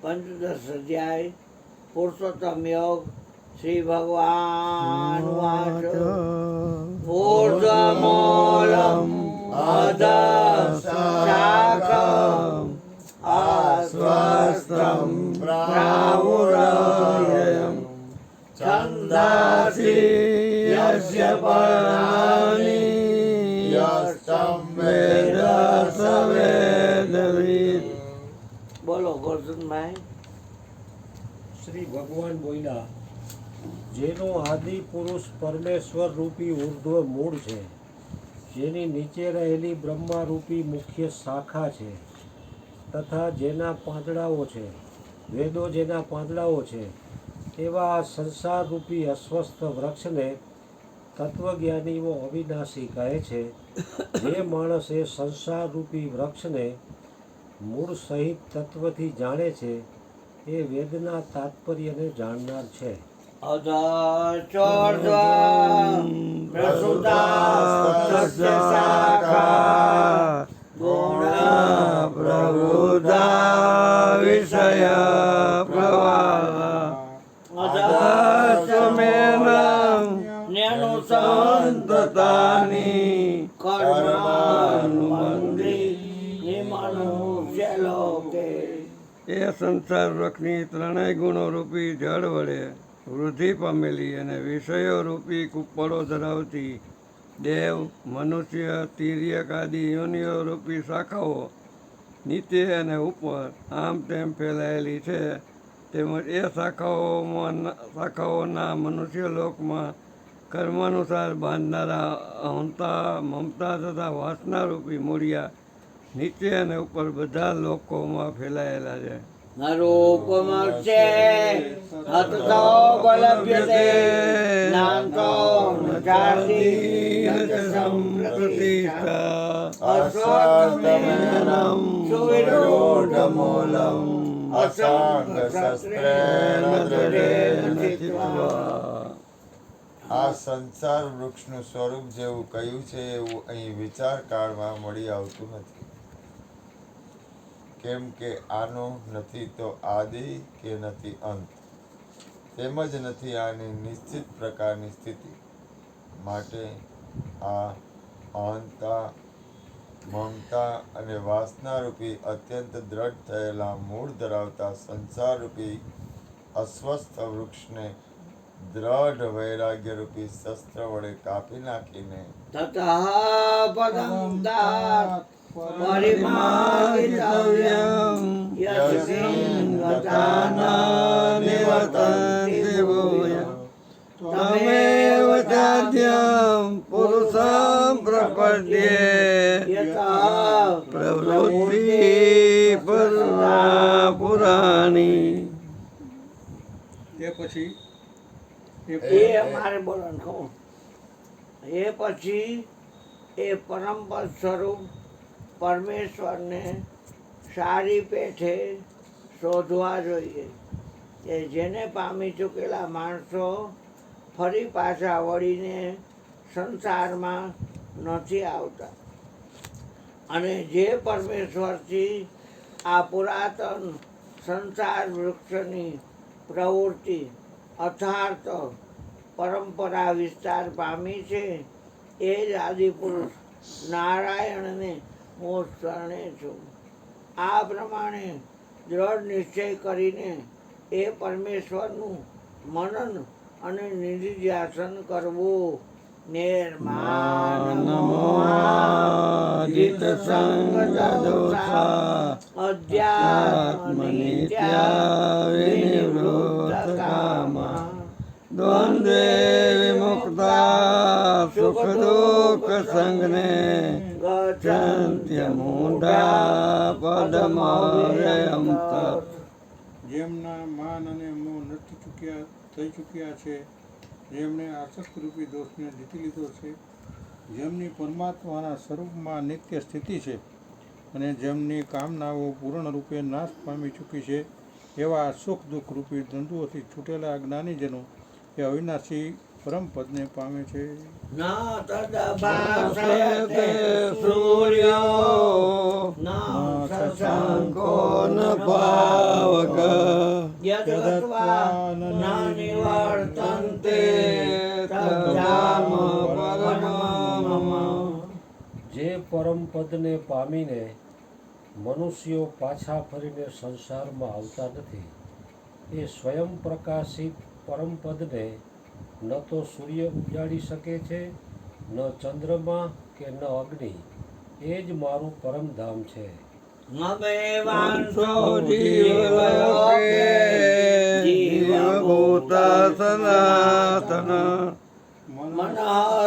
પંચદશ અધ્યાય પુરુષોત્તમ યોગ શ્રી ભગવાન વાચ ઊર્ધ્વમૂલમ અધઃ આસ્વસ્તમ પ્રાવુરયમ છંદાસી યસ્ય પર્ણાનિ યસ્તં વેદ સ વેદવિદ. બોલો ગોરધનભાઈ. શ્રી ભગવાન બોલ્યા, જેનો આદિ પુરુષ પરમેશ્વર રૂપી ઉર્ધ્વ મૂળ છે, જેની નીચે રહેલી બ્રહ્મા રૂપી મુખ્ય શાખા છે, તથા જેના પાંદડાઓ છે, વેદો જેના પાંદડાઓ છે, એવા આ સંસાર રૂપી અસ્વસ્થ વૃક્ષને તત્વજ્ઞાનીઓ અવિનાશી કહે છે. જે માણસ એ સંસાર રૂપી વૃક્ષને મૂળ સહિત તત્વથી જાણે છે, એ વેદના તાત્પર્યને જાણનાર છે. અધચોર્ધ્વં પ્રસુતાસ્તસ્ય શાખા ગુણા પ્રબુદ્ધા વિષય પ્રવાહ અધચમેનં ન્યનુસંતતાની કર્માનુબંધી નિમનુષ્ય લોકે. એ સંસાર વૃક્ષની ત્રણેય ગુણો રૂપી જળ વડે વૃદ્ધિ પામેલી અને વિષયો રૂપી કુપ્પળો ધરાવતી દેવ, મનુષ્ય, તિર્યક આદિ યોનિઓ રૂપી શાખાઓ નીચે અને ઉપર આમ તેમ ફેલાયેલી છે. તેમજ એ શાખાઓના મનુષ્ય લોકમાં કર્માનુસાર બાંધનારા અહંતા, મમતા તથા વાસના રૂપી મૂળિયા નીચે અને ઉપર બધા લોકોમાં ફેલાયેલા છે. નરૂપમર્ચે હતતો બલભ્યતે નાંતો ન ચાતિ ન ચ સંપ્રતિષ્ઠા અસ્વત્થમેનં સુવિરૂઢમૂલં અસંગશસ્ત્રેણ દૃઢેન ચિત્વા. આ સંસાર વૃક્ષનું સ્વરૂપ જેવું કહ્યું છે એવું અહીં વિચાર કાળમાં મળી આવતું નથી. કેમ કે આનો નથી તો આદિ કે નથી અંત, તેમજ નથી આની નિશ્ચિત પ્રકારની સ્થિતિ. માટે આ અહંતા, મમતા અને વાસના રૂપી અત્યંત દ્રઢ થયેલા મૂળ ધરાવતા સંસાર રૂપી અસ્વસ્થ વૃક્ષને દ્રઢ વૈરાગ્ય રૂપી શસ્ત્ર વડે કાપી નાખીને તતઃ પદં તાત પરિમાર્ગિતવ્યં યસ્મિન ગતાના નિવર્તન્તિ ભૂયઃ તમેવ ચાદ્યં પુરુષં પ્રપદ્યે યતઃ પ્રવૃત્તિ પુરાણી. તે પછી એ અમારે બોલવાનું કહું. એ પછી એ પરમપદ સ્વરૂપ પરમેશ્વરને સારી પેઠે શોધવા જોઈએ કે જેને પામી ચૂકેલા માણસો ફરી પાછા વળીને સંસારમાં નથી આવતા, અને જે પરમેશ્વરથી આ પુરાતન સંસાર વૃક્ષની પ્રવૃત્તિ અર્થાત પરંપરા વિસ્તાર પામી છે, એ જ આદિપુરુષ નારાયણને હું શરણે છું. આ પ્રમાણે દ્રઢ નિશ્ચય કરીને એ પરમેશ્વરનું મનન અને નિધિધ્યાસન કરવું. નિર્માણ મોહાદિત સંગદોષા અધ્યાત્મનિત્યા વિનિવૃત્ત કામા દ્વંદ્વે વિમુક્તા સુખ દુઃખ સંગને ગચ્છન્ત્યમૂઢા પદમવ્યયં તત. જેમના માન અને મોહ થઈ ચૂક્યા છે, જેમણે આસક્ત રૂપી દોષને જીતી લીધો છે, જેમની પરમાત્માના સ્વરૂપમાં નિત્ય સ્થિતિ છે, અને જેમની કામનાઓ પૂર્ણ રૂપે નાશ પામી ચૂકી છે, એવા સુખ દુઃખ રૂપી દ્વંદ્વોથી છૂટેલા જ્ઞાનીજનો એ અવિનાશી પરમપદને પામે છે. ન તદભાસયતે સૂર્યો ન શશાંકો ન પાવક પદને પામીને મનુષ્યો પાછા ફરીને સંસારમાં આવતા નથી. એ સ્વયં પ્રકાશિત પરમપદને ન તો સૂર્ય ઉજાડી શકે છે, ન ચંદ્રમા કે ન અગ્નિ. એ જ મારું પરમધામ છે. નમે વાંસો જીવલોકે જીવભૂત સનાતન મનઃ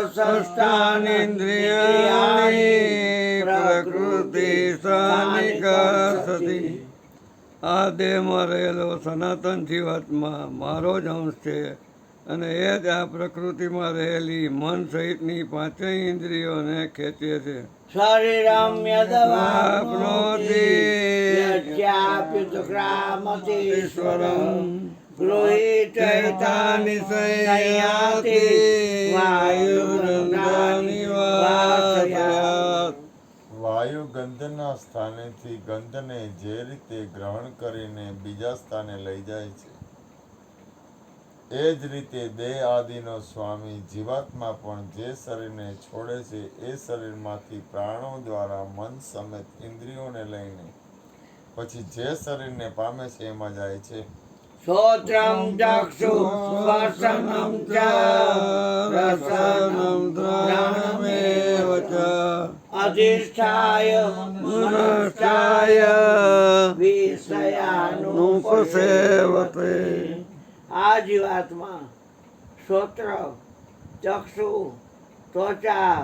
ષષ્ઠાનીન્દ્રિયાણિ પ્રકૃતિ સનિકર્ષતિ. આ દેહમાં રહેલો સનાતન જીવાત્મા મારો જ અંશ છે અને એ જ આ પ્રકૃતિમાં રહેલી મન સહિતની પાંચેય ઇન્દ્રિયોને ખેંચે છે. શરીરમ આપનોતિ યચ્ચાપ્યુત્ક્રામતિ ઈશ્વરમ ગૃહીતૈતાનિ સંયાતિ વાયુગંધાનિ વાસયાત. વાયુ ગંધના સ્થાનેથી ગંધને જે રીતે ગ્રહણ કરીને બીજા સ્થાને લઈ જાય છે, એ જ રીતે દેહ આદિનો સ્વામી જીવાત્મા પણ જે શરીરને છોડે છે એ શરીરમાંથી પ્રાણો દ્વારા મન સમેત ઇન્દ્રિયોને લઈને પછી જે શરીરને પામે છે એમાં જાય છે. શ્રોત્રમ ચક્ષુ સ્પર્શનમ ચ રસનમ દ્રવણમેવ ચ અધિષ્ઠાય મનશ્ચાય વિષયાનુપસેવતે. આ જીવાત્મા શ્રોત્ર, ચક્ષુ, ત્વચા,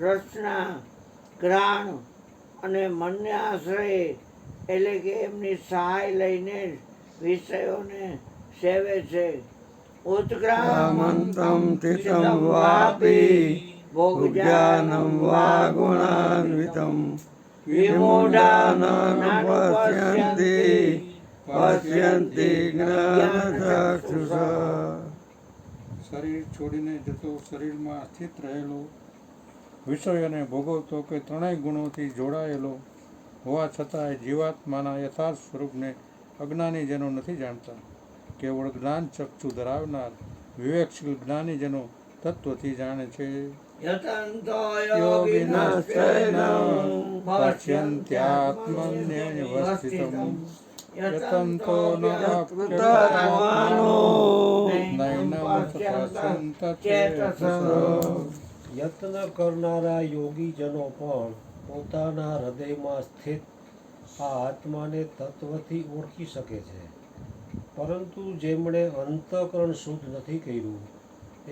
રસના, ઘ્રાણ અને મનને આશ્રયે એટલે કે એમની સહાય લઈને જ વિષયોને સેવે છે. ઉત્ક્રામંતમ સ્થિતમ વાપી ભોગજાનમ વા ગુણાન્વિતમ વિમૂઢાનં પશ્યન્તિ પશ્યન્તિ જ્ઞાનચક્ષુષા. શરીર છોડીને જતો, શરીરમાં સ્થિત રહેલો, વિષયોને ભોગવતો કે ત્રણેય ગુણોથી જોડાયેલો હોવા છતાંય જીવાત્માના યથાર્થ સ્વરૂપને અજ્ઞાનીજનો નથી જાણતા. કેવળ જ્ઞાન ચક્ષુ ધરાવનાર વિવેકશીલ જ્ઞાનીજનો તત્વથી જાણે છે. યતન્તો યોગિનશ્ચૈनं પશ્યન્ત્યાત્મન્યવસ્થિતં યતન્તો ન આત્માનો નૈનમ પશ્યન્તચેતસઃ. યત્ન કરનારા યોગીજનો પણ પોતાના હૃદયમાં સ્થિત આ આત્માને તત્વથી ઓળખી શકે છે, પરંતુ જેમણે અંતઃકરણ શુદ્ધ નથી કર્યું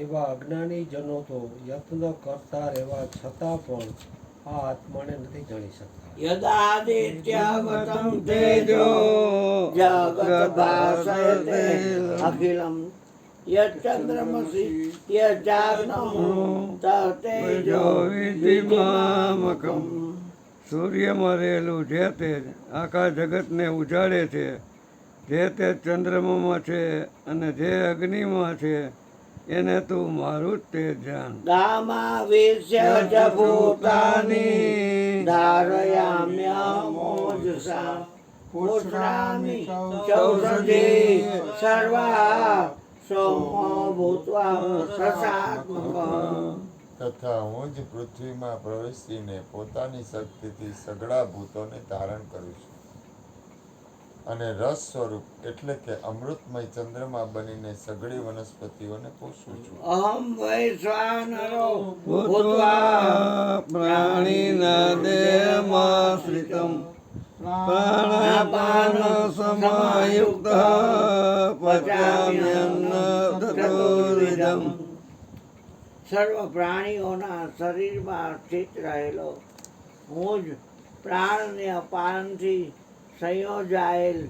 એવા અજ્ઞાનીજનો તો યત્ન કરતા રહેવા છતાં પણ આ આત્માને નથી જાણી શકતા. યદાદિત્યગતમ તેજો જગત ભાસયતે અખિલમ યચ્ચંદ્રમસી યજાગ્નો તતેજો વિધિમામકમ. સૂર્યમાં રહેલું જે તેજ આખા જગતને ઉજાડે છે, જે તેજ ચંદ્રમામાં છે અને જે અગ્નિમાં છે, એને તું મારું જ તેજ જાણ. ગામા વિશ્ય ચ ભૂતાની ધારયામ્યમોજસા પુષ્ણામિ ચૌષધિ સર્વા સોમો ભૂત્વા રસાત્મકઃ. તથા હું જ પૃથ્વીમાં પ્રવેશીને પોતાની શક્તિથી સઘળા ભૂતોને ધારણ કરું છું અને રસ સ્વરૂપ એટલે કે અમૃતમય ચંદ્રમા બનીને સઘળી વનસ્પતિઓને પોષું છું. અહમ વૈશ્વાનરો ભૂત્વા પ્રાણીના દેહમાશ્રિતમ પ્રાણાપાન સમાયુક્ત પચામ્યન્ન ચતુર્વિધમ. સર્વ પ્રાણીઓના શરીરમાં સ્થિત રહેલો હું જ પ્રાણને અપાનથી સંયોજાયેલ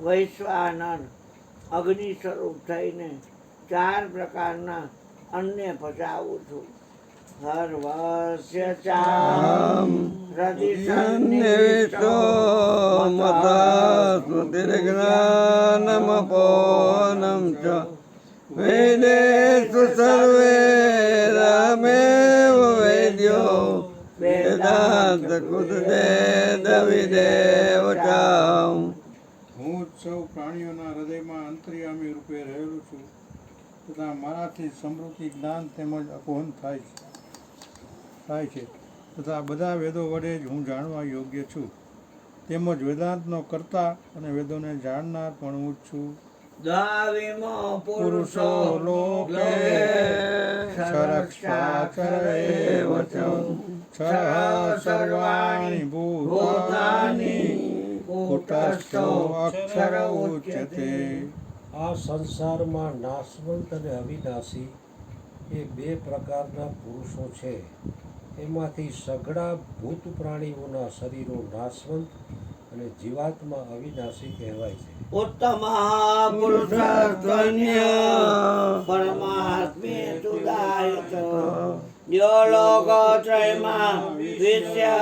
વૈશ્વાનર અગ્નિ સ્વરૂપ થઈને 4 પ્રકારના અન્ને પચાવું છું. સર્વસ્ય ચાહમ નિવિષ્ટો મતા સ્મૃતિર્જ્ઞાનમપોનમ ચ વેદેષુ સર્વે રામેવ વૈદ્યો વેદાંત કુતદેદવિદેવ ચામ. હું જ સૌ પ્રાણીઓના હૃદયમાં અંતર્યામી રૂપે રહેલું છું તથા મારાથી સમૃદ્ધિ જ્ઞાન તેમજ અપોહન થાય છે. તથા બધા વેદો વડે જ હું જાણવા યોગ્ય છું. તેમજ વેદાંતનો કર્તા અને વેદોને જાણનાર પણ હું જ છું. દ્વાવિમો પુરુષો લોકે ક્ષરક્ષાચરેવ ચ ક્ષરઃ સર્વાણિ ભૂતાનિ કુટસ્થો અક્ષર ઉચ્યતે. આ સંસારમાં નાશવંત અને અવિનાશી એ બે પ્રકારના પુરુષો છે. એમાંથી સઘળા ભૂત પ્રાણીઓના શરીરો નાશવંત અને જીવાત્મા અવિનાશી કહેવાય છે. ઉત્તમ પુરુષસ્ત્વન્ય પરમાત્મે તુદાયત યો લોકત્રયમાં વિશ્ય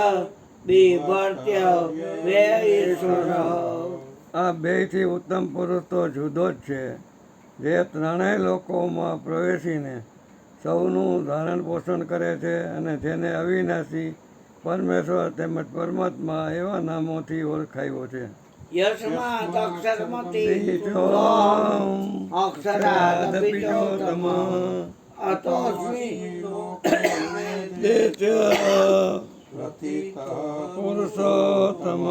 બિભર્ત્ય વે ઈશ્વર. આ બેયથી ઉત્તમ પુરુષ તો જુદો જ છે, જે ત્રણેય લોકોમાં પ્રવેશીને સૌનું ધારણ પોષણ કરે છે અને જેને અવિનાશી પરમેશ્વર તેમજ પરમાત્મા એવા નામોથી ઓળખાયો છે. યસ્માત અક્ષરમતી અક્ષરાદપી ચોતમ અતોસ્મિ પુરુષોત્તમ.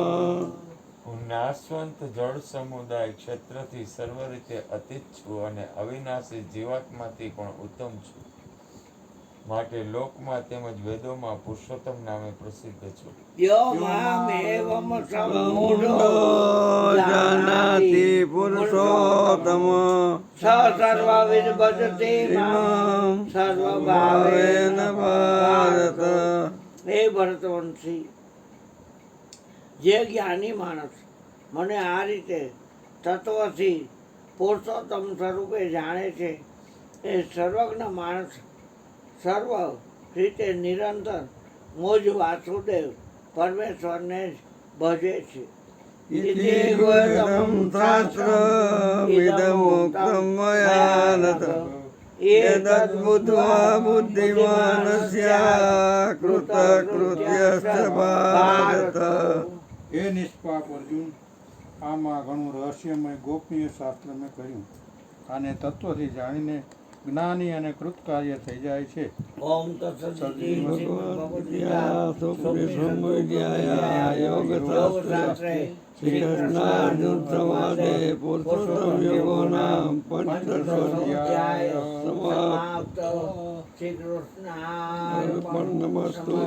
હું નાશવંત જળ સમુદાય ક્ષેત્રથી સર્વ રીતે અતીત છું અને અવિનાશી જીવાત્માથી પણ ઉત્તમ છું. માટે લોકમાં તેમજ વેદોમાં પુરુષોત્તમ નામે પ્રસિદ્ધ છું. યો મામેવમ સમૂઢો સમૂઢો જાનાતિ પુરુષોત્તમ સ સર્વવિદ ભજતે મામ સર્વભાવેન ભારત. હે ભરતવંશી, જે જ્ઞાની માણસ મને આ રીતે તત્વથી પુરુષોત્તમ સ્વરૂપે જાણે છે, એ સર્વજ્ઞ માણસ સર્વ રીતે નિરંતર મુજ વાસુદેવ પરમેશ્વરને જ ભજે છે. ઇતિ ગુહ્યતમ શાસ્ત્રમિદં મુક્તં મયા નત એતદ્ બુદ્ધ્વા બુદ્ધિમાનસ્યા કૃતકૃત્યસ્ત ભારત. હે નિષ્પાપ અર્જુન, આમાં ઘણું રહસ્યમય ગોપનીય શાસ્ત્ર મેં કહ્યું. આને તત્વથી જાણીને જ્ઞાની અને કૃતકાર્ય થઈ જાય છે. ઓમ તત્સદિતિ યોગશાસ્ત્રે શ્રી કૃષ્ણાર્જુન સંવાદે પુરુષોત્તમ યોગો નામ પંચદશોધ્યાય સમાપ્ત. શ્રી કૃષ્ણ અર્પણમસ્તુ.